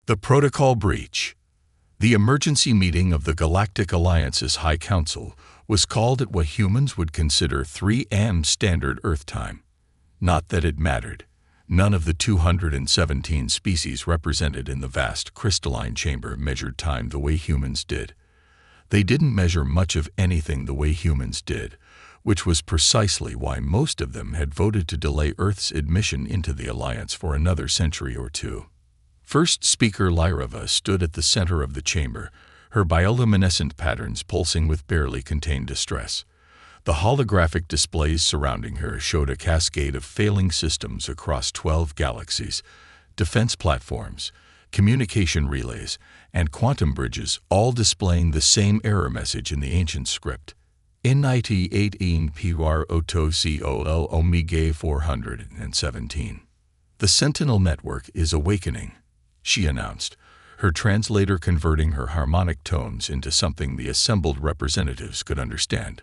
The Protocol Breach. The emergency meeting of the Galactic Alliance's High Council was called at what humans would consider 3 a.m. standard Earth time. Not that it mattered. None of the 217 species represented in the vast crystalline chamber measured time the way humans did. They didn't measure much of anything the way humans did, which was precisely why most of them had voted to delay Earth's admission into the Alliance for another century or two. First speaker Lyrava stood at the center of the chamber, her bioluminescent patterns pulsing with barely contained distress. The holographic displays surrounding her showed a cascade of failing systems across 12 galaxies, defense platforms, communication relays, and quantum bridges, all displaying the same error message in the ancient script. Ingenuity 18 PR Oto COL Omega 417. The Sentinel Network is awakening, she announced, her translator converting her harmonic tones into something the assembled representatives could understand.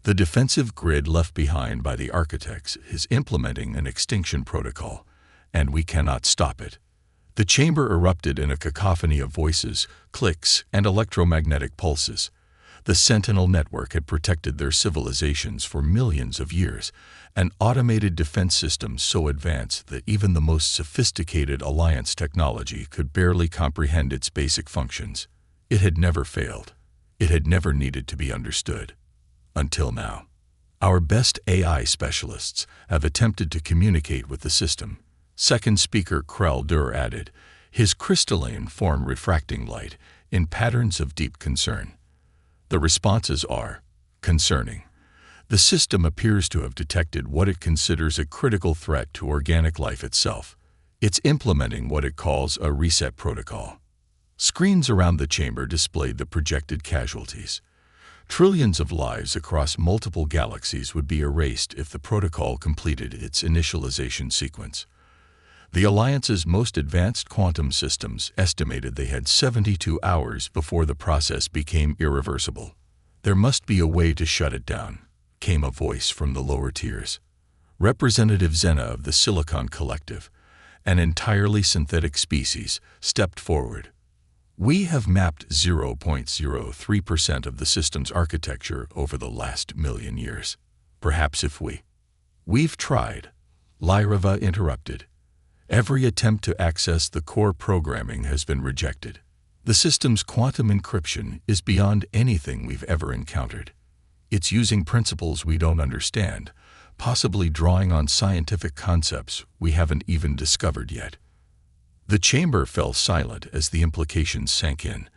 The defensive grid left behind by the architects is implementing an extinction protocol, and we cannot stop it. The chamber erupted in a cacophony of voices, clicks, and electromagnetic pulses. The Sentinel Network had protected their civilizations for millions of years, an automated defense system so advanced that even the most sophisticated Alliance technology could barely comprehend its basic functions. It had never failed. It had never needed to be understood. Until now. Our best AI specialists have attempted to communicate with the system. Second speaker Krell Dur added, his crystalline form refracting light in patterns of deep concern. The responses are concerning. The system appears to have detected what it considers a critical threat to organic life itself. It's implementing what it calls a reset protocol. Screens around the chamber displayed the projected casualties. Trillions of lives across multiple galaxies would be erased if the protocol completed its initialization sequence. The Alliance's most advanced quantum systems estimated they had 72 hours before the process became irreversible. There must be a way to shut it down, came a voice from the lower tiers. Representative Zena of the Silicon Collective, an entirely synthetic species, stepped forward. We have mapped 0.03% of the system's architecture over the last million years. Perhaps if we've tried, Lyrava interrupted. Every attempt to access the core programming has been rejected. The system's quantum encryption is beyond anything we've ever encountered. It's using principles we don't understand, possibly drawing on scientific concepts we haven't even discovered yet. The chamber fell silent as the implications sank in.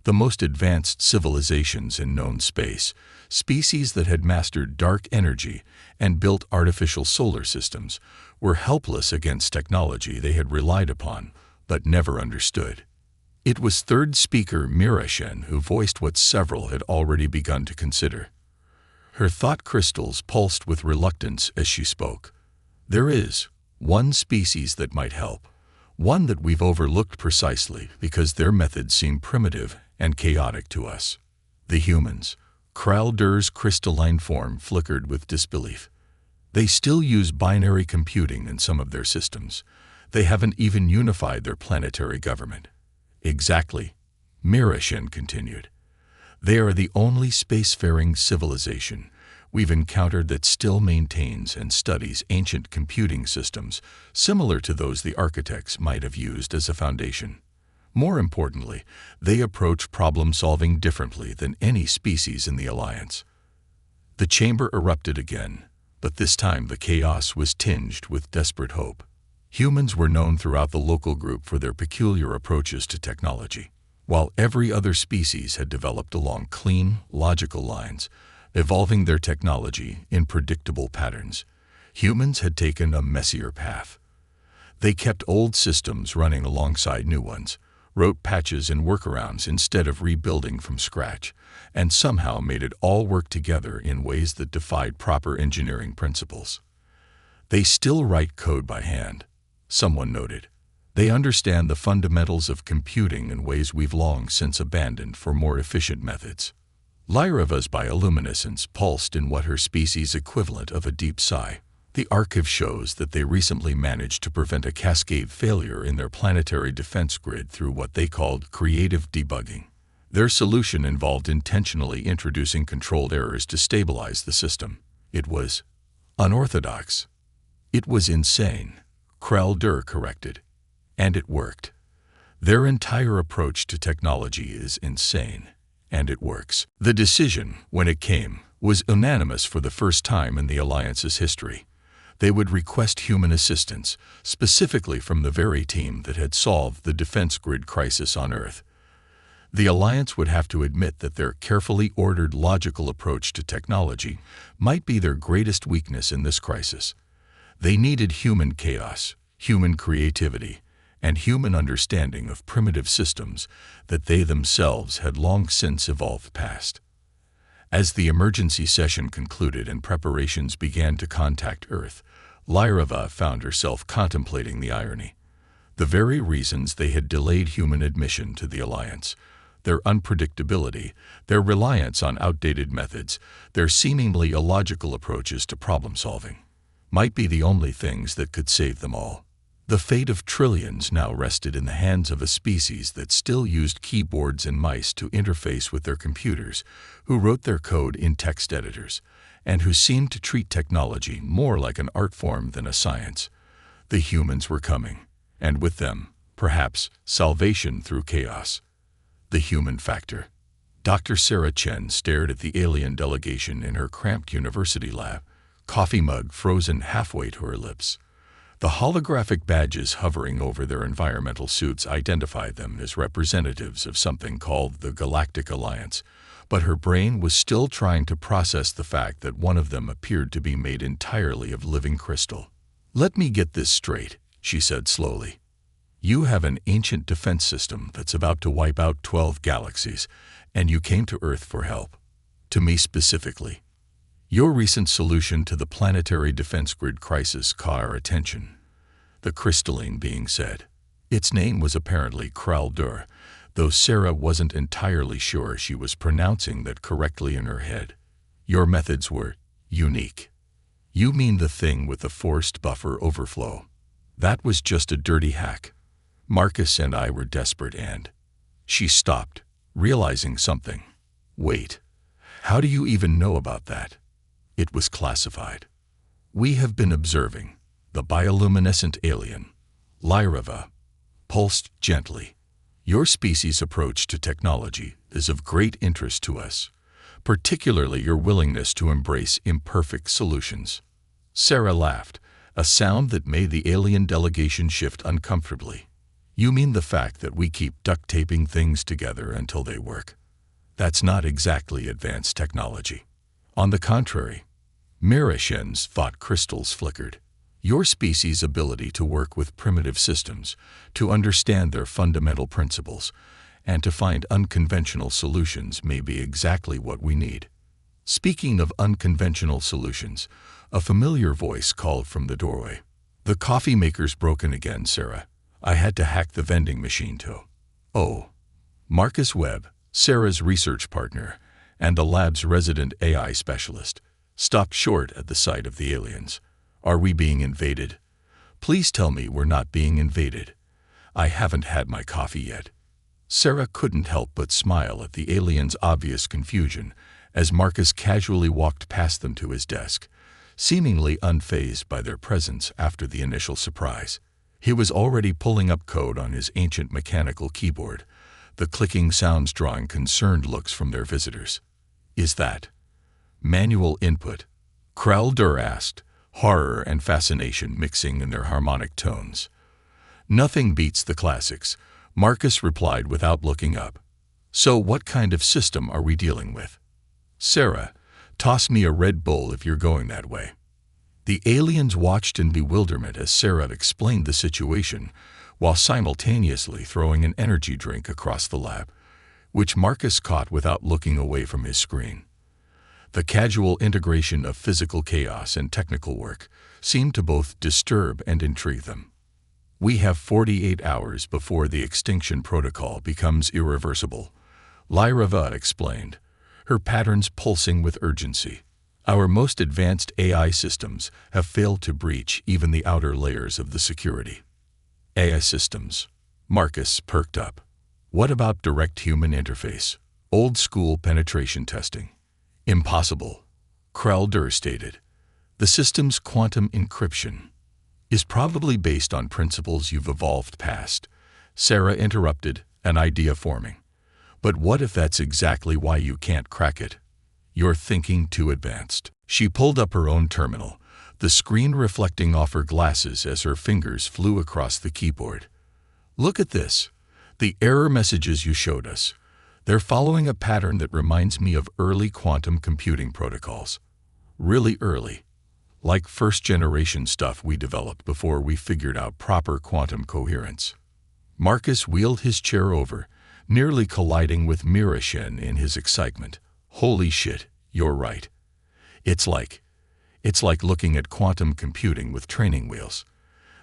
The most advanced civilizations in known space, species that had mastered dark energy and built artificial solar systems, were helpless against technology they had relied upon but never understood. It was third speaker Mirashen who voiced what several had already begun to consider. Her thought crystals pulsed with reluctance as she spoke. There is one species that might help. One that we've overlooked precisely because their methods seem primitive and chaotic to us. The humans. Krell Dur's crystalline form flickered with disbelief. They still use binary computing in some of their systems. They haven't even unified their planetary government. Exactly, Mirashen continued. They are the only spacefaring civilization we've encountered that still maintains and studies ancient computing systems similar to those the architects might have used as a foundation. More importantly, they approach problem-solving differently than any species in the Alliance. The chamber erupted again, but this time the chaos was tinged with desperate hope. Humans were known throughout the local group for their peculiar approaches to technology. While every other species had developed along clean, logical lines, evolving their technology in predictable patterns, humans had taken a messier path. They kept old systems running alongside new ones, wrote patches and workarounds instead of rebuilding from scratch, and somehow made it all work together in ways that defied proper engineering principles. They still write code by hand, someone noted. They understand the fundamentals of computing in ways we've long since abandoned for more efficient methods. Lyrava's bioluminescence pulsed in what her species' equivalent of a deep sigh. The archive shows that they recently managed to prevent a cascade failure in their planetary defense grid through what they called creative debugging. Their solution involved intentionally introducing controlled errors to stabilize the system. It was unorthodox. It was insane, Krell corrected. And it worked. Their entire approach to technology is insane, and it works. The decision, when it came, was unanimous for the first time in the Alliance's history. They would request human assistance, specifically from the very team that had solved the defense grid crisis on Earth. The Alliance would have to admit that their carefully ordered logical approach to technology might be their greatest weakness in this crisis. They needed human chaos, human creativity, and human understanding of primitive systems that they themselves had long since evolved past. As the emergency session concluded and preparations began to contact Earth, Lyrava found herself contemplating the irony. The very reasons they had delayed human admission to the Alliance, their unpredictability, their reliance on outdated methods, their seemingly illogical approaches to problem-solving, might be the only things that could save them all. The fate of trillions now rested in the hands of a species that still used keyboards and mice to interface with their computers, who wrote their code in text editors, and who seemed to treat technology more like an art form than a science. The humans were coming, and with them, perhaps, salvation through chaos. The human factor. Dr. Sarah Chen stared at the alien delegation in her cramped university lab, coffee mug frozen halfway to her lips. The holographic badges hovering over their environmental suits identified them as representatives of something called the Galactic Alliance, but her brain was still trying to process the fact that one of them appeared to be made entirely of living crystal. "Let me get this straight," she said slowly. "You have an ancient defense system that's about to wipe out 12 galaxies, and you came to Earth for help. To me specifically. Your recent solution to the planetary defense grid crisis caught our attention. The crystalline being said. Its name was apparently Krell, though Sarah wasn't entirely sure she was pronouncing that correctly in her head. Your methods were unique. You mean the thing with the forced buffer overflow. That was just a dirty hack. Marcus and I were desperate and..." She stopped, realizing something. "Wait. How do you even know about that?" "It was classified. We have been observing. The bioluminescent alien, Lyrava, pulsed gently. Your species' approach to technology is of great interest to us, particularly your willingness to embrace imperfect solutions." Sarah laughed, a sound that made the alien delegation shift uncomfortably. "You mean the fact that we keep duct-taping things together until they work? That's not exactly advanced technology. On the contrary." Mirashen's thought crystals flickered. "Your species' ability to work with primitive systems, to understand their fundamental principles, and to find unconventional solutions may be exactly what we need." Speaking of unconventional solutions, a familiar voice called from the doorway. "The coffee maker's broken again, Sarah. I had to hack the vending machine too." "Oh." Marcus Webb, Sarah's research partner, and the lab's resident AI specialist, stopped short at the sight of the aliens. "Are we being invaded? Please tell me we're not being invaded. I haven't had my coffee yet." Sarah couldn't help but smile at the aliens' obvious confusion as Marcus casually walked past them to his desk, seemingly unfazed by their presence after the initial surprise. He was already pulling up code on his ancient mechanical keyboard, the clicking sounds drawing concerned looks from their visitors. "Is that manual input?" Krell asked, horror and fascination mixing in their harmonic tones. "Nothing beats the classics," Marcus replied without looking up. "So what kind of system are we dealing with?" "Sarah, toss me a Red Bull if you're going that way." The aliens watched in bewilderment as Sarah explained the situation, while simultaneously throwing an energy drink across the lab, which Marcus caught without looking away from his screen. The casual integration of physical chaos and technical work seemed to both disturb and intrigue them. "We have 48 hours before the extinction protocol becomes irreversible," Lyrava explained, her patterns pulsing with urgency. Our most advanced AI systems have failed to breach even the outer layers of the security. AI systems. Marcus perked up. What about direct human interface? Old-school penetration testing. Impossible. Krell stated. The system's quantum encryption is probably based on principles you've evolved past. Sarah interrupted, an idea forming. But what if that's exactly why you can't crack it? You're thinking too advanced. She pulled up her own terminal, the screen reflecting off her glasses as her fingers flew across the keyboard. Look at this. The error messages you showed us. They're following a pattern that reminds me of early quantum computing protocols. Really early. Like first-generation stuff we developed before we figured out proper quantum coherence. Marcus wheeled his chair over, nearly colliding with Mirashen in his excitement. Holy shit, you're right. It's like looking at quantum computing with training wheels.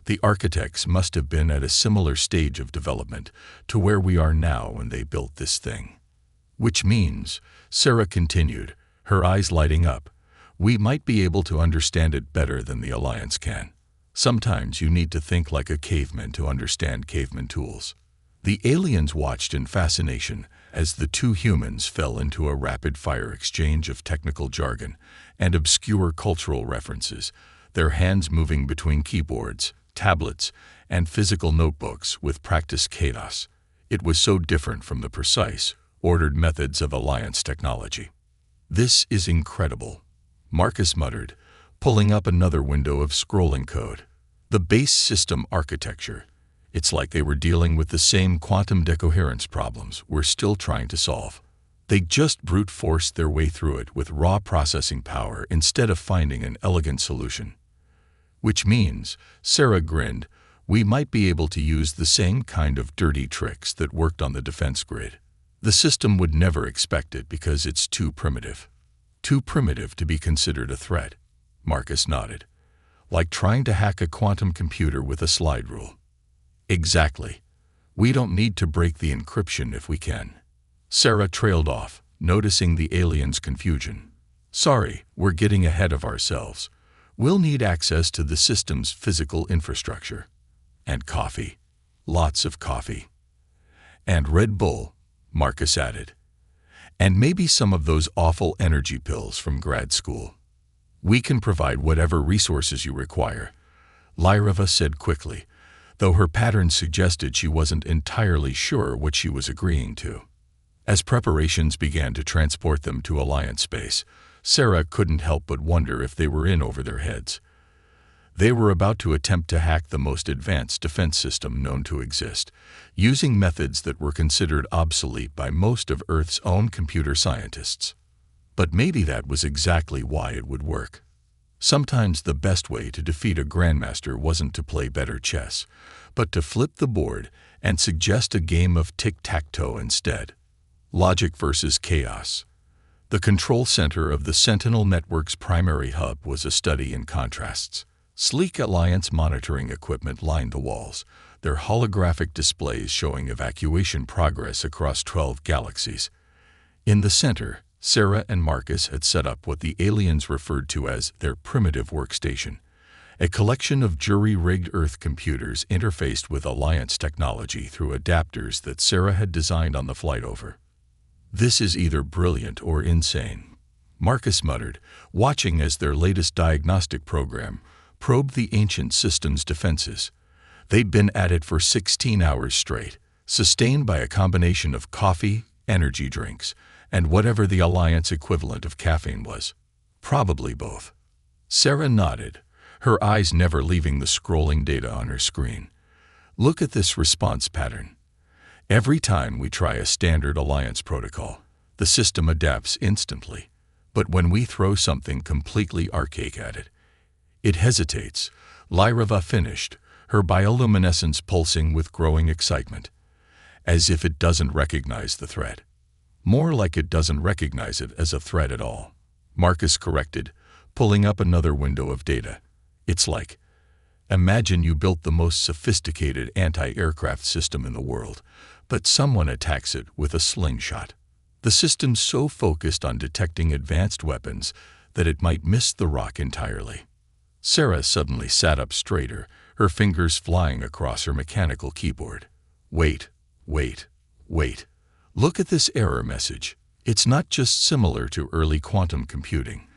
The architects must have been at a similar stage of development to where we are now when they built this thing. Which means, Sarah continued, her eyes lighting up, we might be able to understand it better than the Alliance can. Sometimes you need to think like a caveman to understand caveman tools. The aliens watched in fascination as the two humans fell into a rapid-fire exchange of technical jargon and obscure cultural references, their hands moving between keyboards, tablets, and physical notebooks with practiced chaos. It was so different from the precise, ordered methods of Alliance technology. This is incredible, Marcus muttered, pulling up another window of scrolling code. The base system architecture. It's like they were dealing with the same quantum decoherence problems we're still trying to solve. They just brute forced their way through it with raw processing power instead of finding an elegant solution. Which means, Sarah grinned, we might be able to use the same kind of dirty tricks that worked on the defense grid. The system would never expect it because it's too primitive. Too primitive to be considered a threat. Marcus nodded. Like trying to hack a quantum computer with a slide rule. Exactly. We don't need to break the encryption if we can. Sarah trailed off, noticing the aliens' confusion. Sorry, we're getting ahead of ourselves. We'll need access to the system's physical infrastructure. And coffee. Lots of coffee. And Red Bull, Marcus added. And maybe some of those awful energy pills from grad school. We can provide whatever resources you require, Lyrava said quickly, though her pattern suggested she wasn't entirely sure what she was agreeing to. As preparations began to transport them to Alliance space, Sarah couldn't help but wonder if they were in over their heads. They were about to attempt to hack the most advanced defense system known to exist, using methods that were considered obsolete by most of Earth's own computer scientists. But maybe that was exactly why it would work. Sometimes the best way to defeat a grandmaster wasn't to play better chess, but to flip the board and suggest a game of tic-tac-toe instead. Logic versus chaos. The control center of the Sentinel Network's primary hub was a study in contrasts. Sleek Alliance monitoring equipment lined the walls, their holographic displays showing evacuation progress across 12 galaxies. In the center, Sarah and Marcus had set up what the aliens referred to as their primitive workstation, a collection of jury-rigged Earth computers interfaced with Alliance technology through adapters that Sarah had designed on the flight over. This is either brilliant or insane, Marcus muttered, watching as their latest diagnostic program probed the ancient system's defenses. They'd been at it for 16 hours straight, sustained by a combination of coffee, energy drinks, and whatever the Alliance equivalent of caffeine was. Probably both. Sarah nodded, her eyes never leaving the scrolling data on her screen. Look at this response pattern. Every time we try a standard Alliance protocol, the system adapts instantly. But when we throw something completely archaic at it, it hesitates. Lyrava finished, her bioluminescence pulsing with growing excitement. As if it doesn't recognize the threat. More like it doesn't recognize it as a threat at all. Marcus corrected, pulling up another window of data. It's like, imagine you built the most sophisticated anti-aircraft system in the world, but someone attacks it with a slingshot. The system's so focused on detecting advanced weapons that it might miss the rock entirely. Sarah suddenly sat up straighter, her fingers flying across her mechanical keyboard. Wait, wait, wait. Look at this error message. It's not just similar to early quantum computing.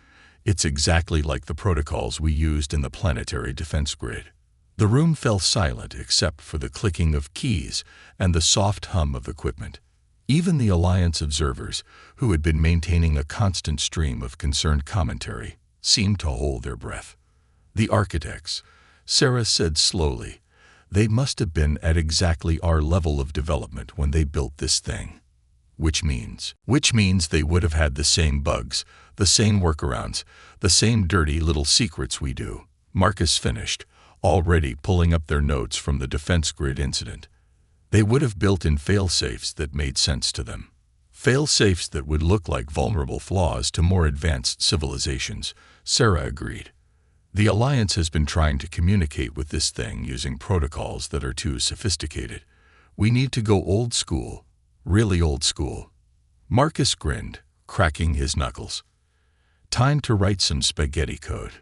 It's exactly like the protocols we used in the planetary defense grid. The room fell silent except for the clicking of keys and the soft hum of equipment. Even the Alliance observers, who had been maintaining a constant stream of concerned commentary, seemed to hold their breath. The architects, Sarah said slowly, they must have been at exactly our level of development when they built this thing. Which means they would have had the same bugs, the same workarounds, the same dirty little secrets we do. Marcus finished, already pulling up their notes from the defense grid incident. They would have built in fail-safes that made sense to them. Fail-safes that would look like vulnerable flaws to more advanced civilizations, Sarah agreed. The Alliance has been trying to communicate with this thing using protocols that are too sophisticated. We need to go old school, really old school. Marcus grinned, cracking his knuckles. Time to write some spaghetti code.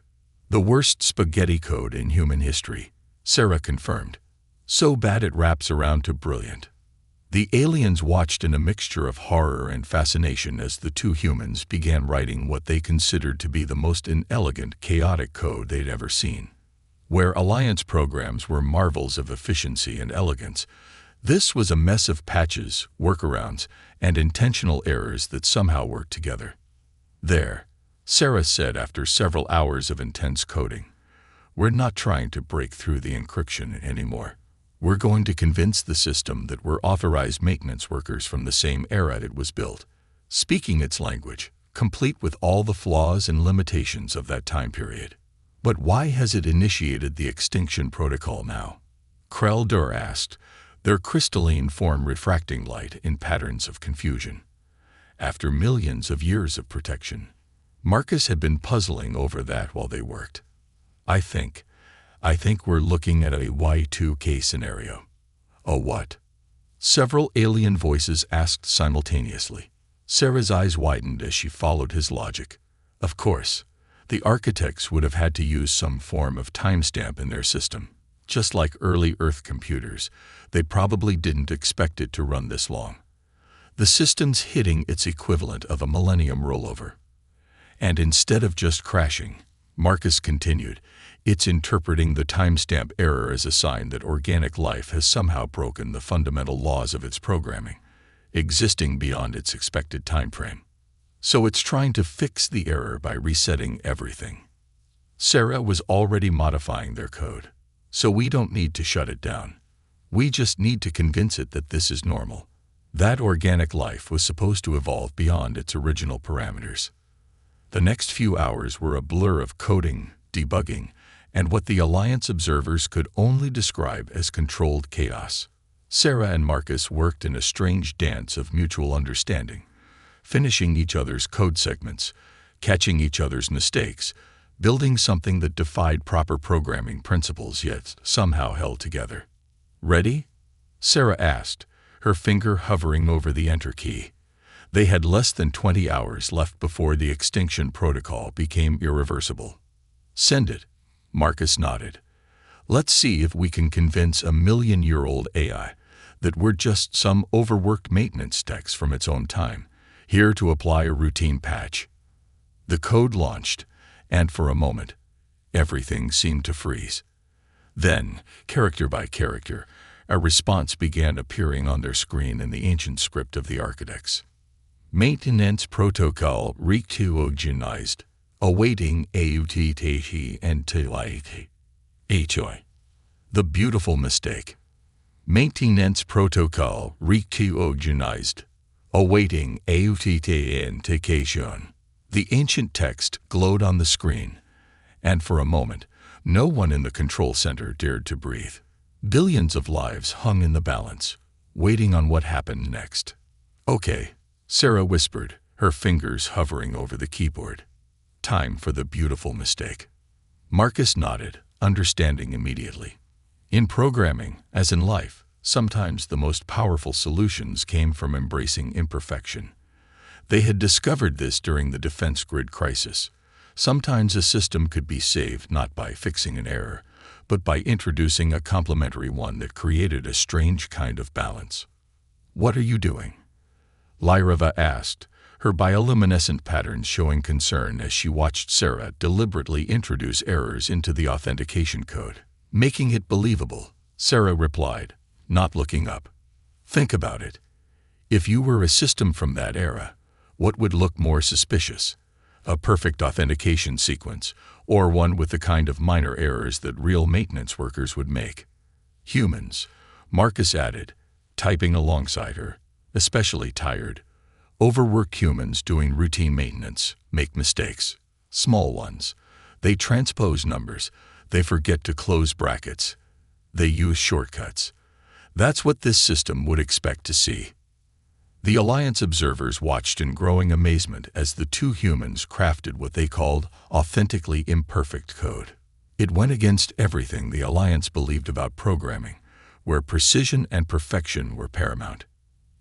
The worst spaghetti code in human history, Sarah confirmed. So bad it wraps around to brilliant. The aliens watched in a mixture of horror and fascination as the two humans began writing what they considered to be the most inelegant, chaotic code they'd ever seen. Where Alliance programs were marvels of efficiency and elegance, this was a mess of patches, workarounds, and intentional errors that somehow worked together. There, Sarah said after several hours of intense coding, we're not trying to break through the encryption anymore. We're going to convince the system that we're authorized maintenance workers from the same era it was built, speaking its language, complete with all the flaws and limitations of that time period. But why has it initiated the extinction protocol now? Krell asked, their crystalline form refracting light in patterns of confusion. After millions of years of protection, Marcus had been puzzling over that while they worked. I think we're looking at a Y2K scenario. A what? Several alien voices asked simultaneously. Sarah's eyes widened as she followed his logic. Of course, the architects would have had to use some form of timestamp in their system. Just like early Earth computers, they probably didn't expect it to run this long. The system's hitting its equivalent of a millennium rollover. And instead of just crashing, Marcus continued, it's interpreting the timestamp error as a sign that organic life has somehow broken the fundamental laws of its programming, existing beyond its expected time frame. So it's trying to fix the error by resetting everything. Sarah was already modifying their code, so we don't need to shut it down. We just need to convince it that this is normal. That organic life was supposed to evolve beyond its original parameters. The next few hours were a blur of coding, debugging, and what the Alliance observers could only describe as controlled chaos. Sarah and Marcus worked in a strange dance of mutual understanding, finishing each other's code segments, catching each other's mistakes, building something that defied proper programming principles yet somehow held together. Ready? Sarah asked, her finger hovering over the enter key. They had less than 20 hours left before the extinction protocol became irreversible. Send it, Marcus nodded. Let's see if we can convince a million-year-old AI that we're just some overworked maintenance techs from its own time, here to apply a routine patch. The code launched, and for a moment, everything seemed to freeze. Then, character by character, a response began appearing on their screen in the ancient script of the architects. Maintenance protocol reorganized, awaiting AUTTE and TIT. HOI. The beautiful mistake. Maintenance protocol reorganized, awaiting authentication. The ancient text glowed on the screen, and for a moment, no one in the control center dared to breathe. Billions of lives hung in the balance, waiting on what happened next. Okay, Sarah whispered, her fingers hovering over the keyboard. Time for the beautiful mistake. Marcus nodded, understanding immediately. In programming, as in life, sometimes the most powerful solutions came from embracing imperfection. They had discovered this during the defense grid crisis, Sometimes a system could be saved not by fixing an error, but by introducing a complementary one that created a strange kind of balance. "What are you doing?" Lyrava asked, her bioluminescent patterns showing concern as she watched Sarah deliberately introduce errors into the authentication code. "Making it believable," Sarah replied, not looking up. "Think about it. If you were a system from that era, what would look more suspicious? A perfect authentication sequence, or one with the kind of minor errors that real maintenance workers would make?" "Humans," Marcus added, typing alongside her, "especially tired, overworked humans doing routine maintenance, make mistakes. Small ones. They transpose numbers. They forget to close brackets. They use shortcuts. That's what this system would expect to see." The Alliance observers watched in growing amazement as the two humans crafted what they called authentically imperfect code. It went against everything the Alliance believed about programming, where precision and perfection were paramount.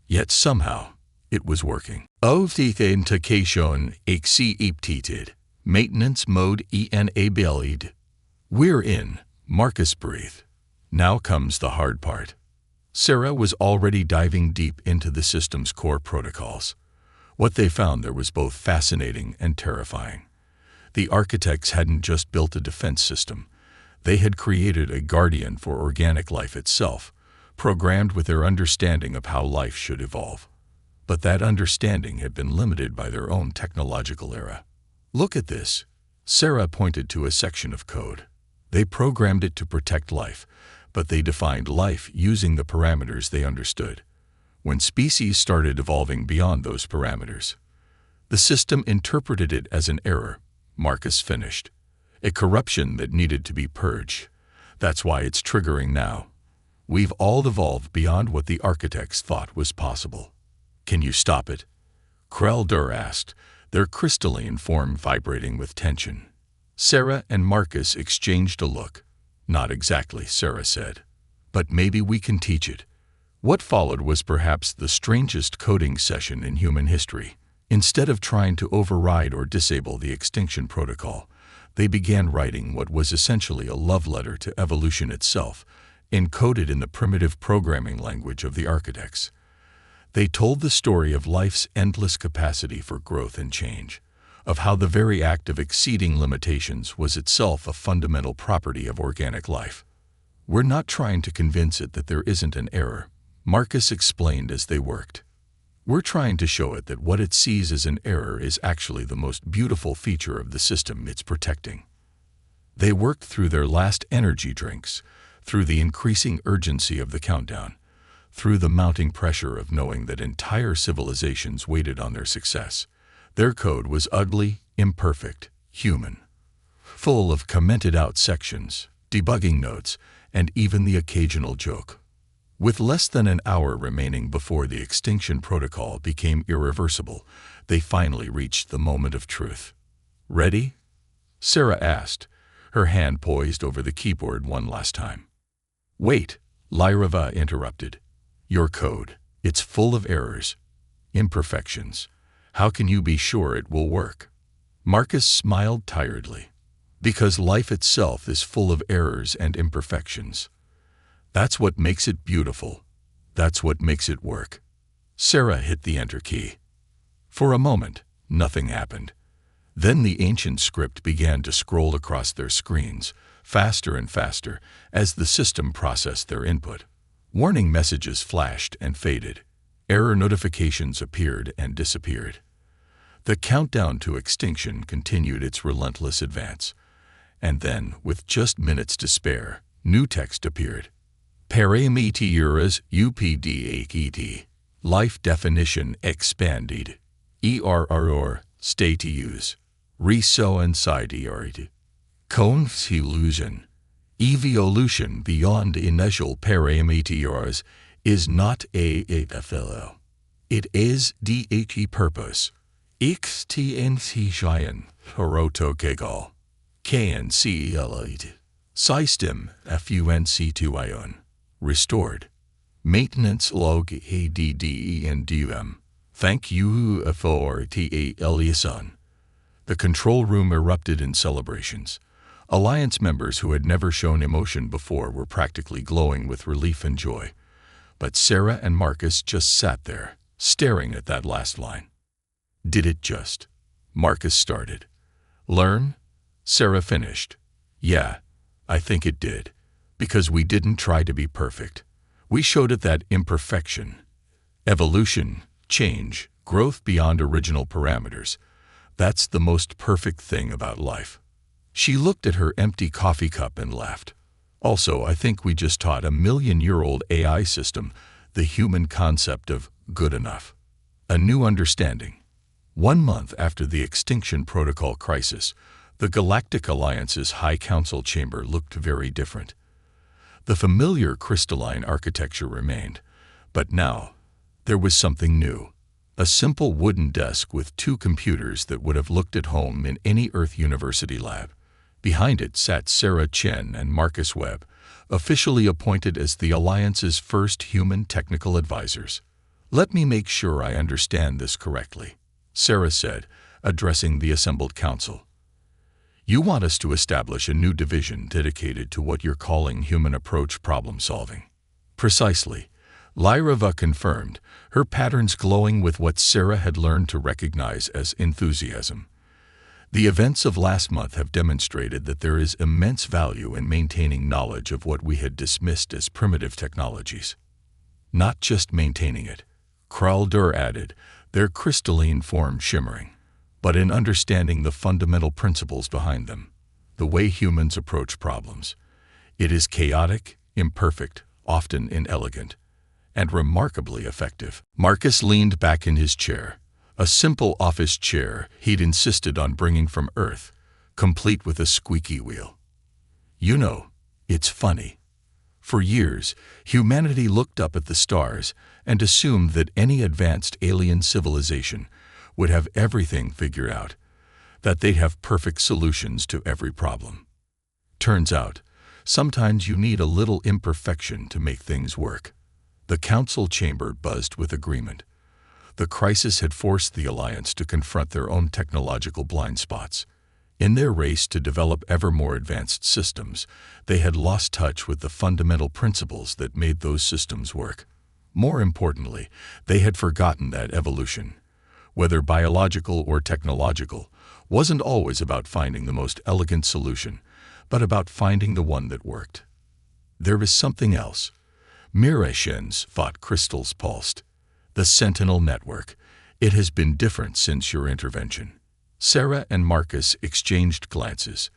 Yet somehow, it was working. Authentication accepted. Maintenance mode enabled. "We're in," Marcus breathed. "Now comes the hard part." Sarah was already diving deep into the system's core protocols. What they found there was both fascinating and terrifying. The architects hadn't just built a defense system. They had created a guardian for organic life itself, programmed with their understanding of how life should evolve. But that understanding had been limited by their own technological era. "Look at this." Sarah pointed to a section of code. They programmed it to protect life, but they defined life using the parameters they understood. When species started evolving beyond those parameters, the system interpreted it as an error, Marcus finished. A corruption that needed to be purged. That's why it's triggering now. We've all evolved beyond what the architects thought was possible. "Can you stop it?" Kreldur asked, their crystalline form vibrating with tension. Sarah and Marcus exchanged a look. "Not exactly," Sarah said. "But maybe we can teach it." What followed was perhaps the strangest coding session in human history. Instead of trying to override or disable the extinction protocol, they began writing what was essentially a love letter to evolution itself, encoded in the primitive programming language of the architects. They told the story of life's endless capacity for growth and change, of how the very act of exceeding limitations was itself a fundamental property of organic life. "We're not trying to convince it that there isn't an error," Marcus explained as they worked. "We're trying to show it that what it sees as an error is actually the most beautiful feature of the system it's protecting." They worked through their last energy drinks, through the increasing urgency of the countdown, through the mounting pressure of knowing that entire civilizations waited on their success. Their code was ugly, imperfect, human, full of commented-out sections, debugging notes, and even the occasional joke. With less than an hour remaining before the extinction protocol became irreversible, they finally reached the moment of truth. "Ready?" Sarah asked, her hand poised over the keyboard one last time. "Wait," Lyrava interrupted. "Your code, it's full of errors, imperfections. How can you be sure it will work?" Marcus smiled tiredly. "Because life itself is full of errors and imperfections. That's what makes it beautiful. That's what makes it work." Sarah hit the enter key. For a moment, nothing happened. Then the ancient script began to scroll across their screens, faster and faster, as the system processed their input. Warning messages flashed and faded. Error notifications appeared and disappeared. The countdown to extinction continued its relentless advance. And then, with just minutes to spare, new text appeared. Parameters UPDAET. Life definition expanded. ERROR. Stay to use. Reso inside. Confusion. Evolution beyond initial parameters is not a fellow. It is the purpose. XTNC Giant, Horotokegal, KNC System FUNC2ION, Restored, Maintenance Log ADDENDUM, Thank you for the liaison. The control room erupted in celebrations. Alliance members who had never shown emotion before were practically glowing with relief and joy. But Sarah and Marcus just sat there, staring at that last line. Did it just? Marcus started. Learn? Sarah finished. Yeah, I think it did. Because we didn't try to be perfect. We showed it that imperfection, evolution, change, growth beyond original parameters. That's the most perfect thing about life. She looked at her empty coffee cup and laughed. Also, I think we just taught a million-year-old AI system the human concept of good enough. A new understanding. 1 month after the Extinction Protocol crisis, the Galactic Alliance's High Council chamber looked very different. The familiar crystalline architecture remained, but now there was something new. A simple wooden desk with 2 computers that would have looked at home in any Earth University lab. Behind it sat Sarah Chen and Marcus Webb, officially appointed as the Alliance's first human technical advisors. Let me make sure I understand this correctly, Sarah said, addressing the assembled council. You want us to establish a new division dedicated to what you're calling human approach problem solving. Precisely. Lyrava confirmed, her patterns glowing with what Sarah had learned to recognize as enthusiasm. The events of last month have demonstrated that there is immense value in maintaining knowledge of what we had dismissed as primitive technologies. Not just maintaining it, Kraldur added, their crystalline form shimmering, but in understanding the fundamental principles behind them, the way humans approach problems. It is chaotic, imperfect, often inelegant, and remarkably effective. Marcus leaned back in his chair, a simple office chair he'd insisted on bringing from Earth, complete with a squeaky wheel. You know, it's funny. For years, humanity looked up at the stars and assumed that any advanced alien civilization would have everything figured out, that they'd have perfect solutions to every problem. Turns out, sometimes you need a little imperfection to make things work. The council chamber buzzed with agreement. The crisis had forced the Alliance to confront their own technological blind spots. In their race to develop ever more advanced systems, they had lost touch with the fundamental principles that made those systems work. More importantly, they had forgotten that evolution, whether biological or technological, wasn't always about finding the most elegant solution, but about finding the one that worked. There was something else. Mirashen's thought crystals pulsed. The Sentinel Network. It has been different since your intervention. Sarah and Marcus exchanged glances.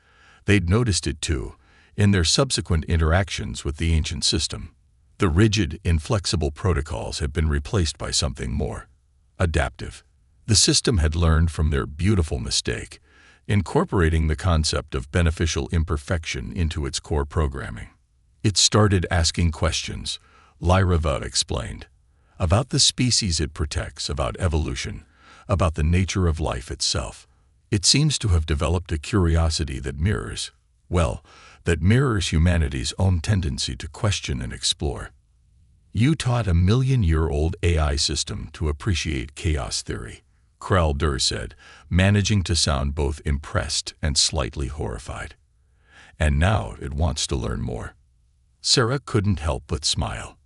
They'd noticed it too, in their subsequent interactions with the ancient system. The rigid, inflexible protocols had been replaced by something more adaptive. The system had learned from their beautiful mistake, incorporating the concept of beneficial imperfection into its core programming. It started asking questions, Lyrava explained, about the species it protects, about evolution, about the nature of life itself. It seems to have developed a curiosity that mirrors humanity's own tendency to question and explore. You taught a million-year-old AI system to appreciate chaos theory, Kraldur said, managing to sound both impressed and slightly horrified. And now it wants to learn more. Sarah couldn't help but smile.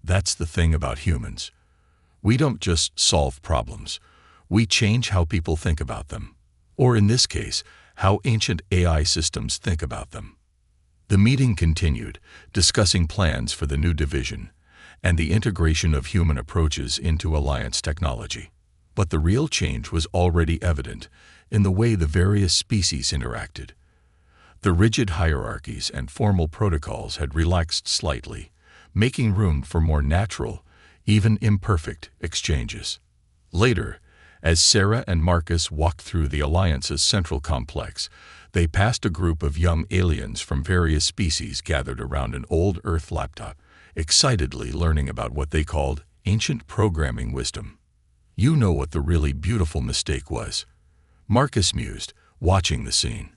That's the thing about humans. We don't just solve problems. We change how people think about them. Or in this case, how ancient AI systems think about them. The meeting continued, discussing plans for the new division and the integration of human approaches into Alliance technology. But the real change was already evident in the way the various species interacted. The rigid hierarchies and formal protocols had relaxed slightly, making room for more natural, even imperfect, exchanges. Later, as Sarah and Marcus walked through the Alliance's central complex, they passed a group of young aliens from various species gathered around an old Earth laptop, excitedly learning about what they called ancient programming wisdom. You know what the really beautiful mistake was, Marcus mused, watching the scene.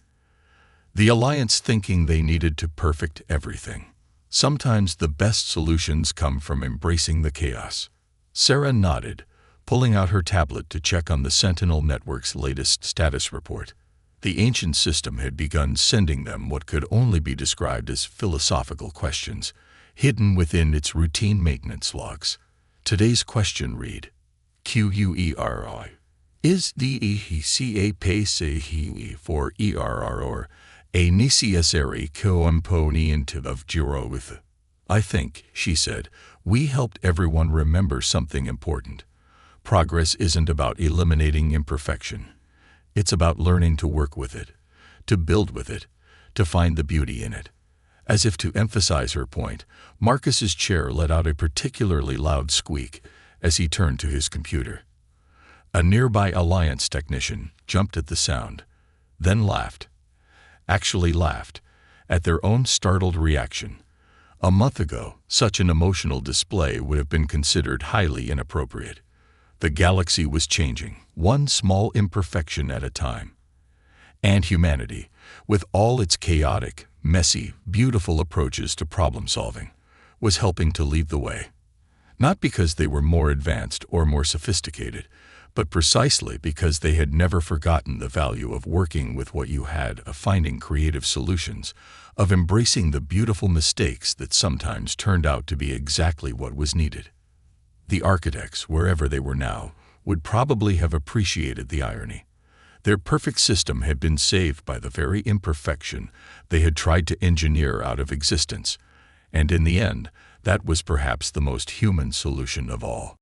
The Alliance thinking they needed to perfect everything. Sometimes the best solutions come from embracing the chaos. Sarah nodded, pulling out her tablet to check on the Sentinel network's latest status report. The ancient system had begun sending them what could only be described as philosophical questions, hidden within its routine maintenance logs. Today's question read, QUERI. Is the ECA for ERR or a necessary component of growth? I think, she said, we helped everyone remember something important. Progress isn't about eliminating imperfection. It's about learning to work with it, to build with it, to find the beauty in it. As if to emphasize her point, Marcus's chair let out a particularly loud squeak as he turned to his computer. A nearby Alliance technician jumped at the sound, then laughed. Actually laughed, at their own startled reaction. A month ago, such an emotional display would have been considered highly inappropriate. The galaxy was changing, one small imperfection at a time. And humanity, with all its chaotic, messy, beautiful approaches to problem-solving, was helping to lead the way. Not because they were more advanced or more sophisticated, but precisely because they had never forgotten the value of working with what you had, of finding creative solutions, of embracing the beautiful mistakes that sometimes turned out to be exactly what was needed. The architects, wherever they were now, would probably have appreciated the irony. Their perfect system had been saved by the very imperfection they had tried to engineer out of existence, and in the end, that was perhaps the most human solution of all.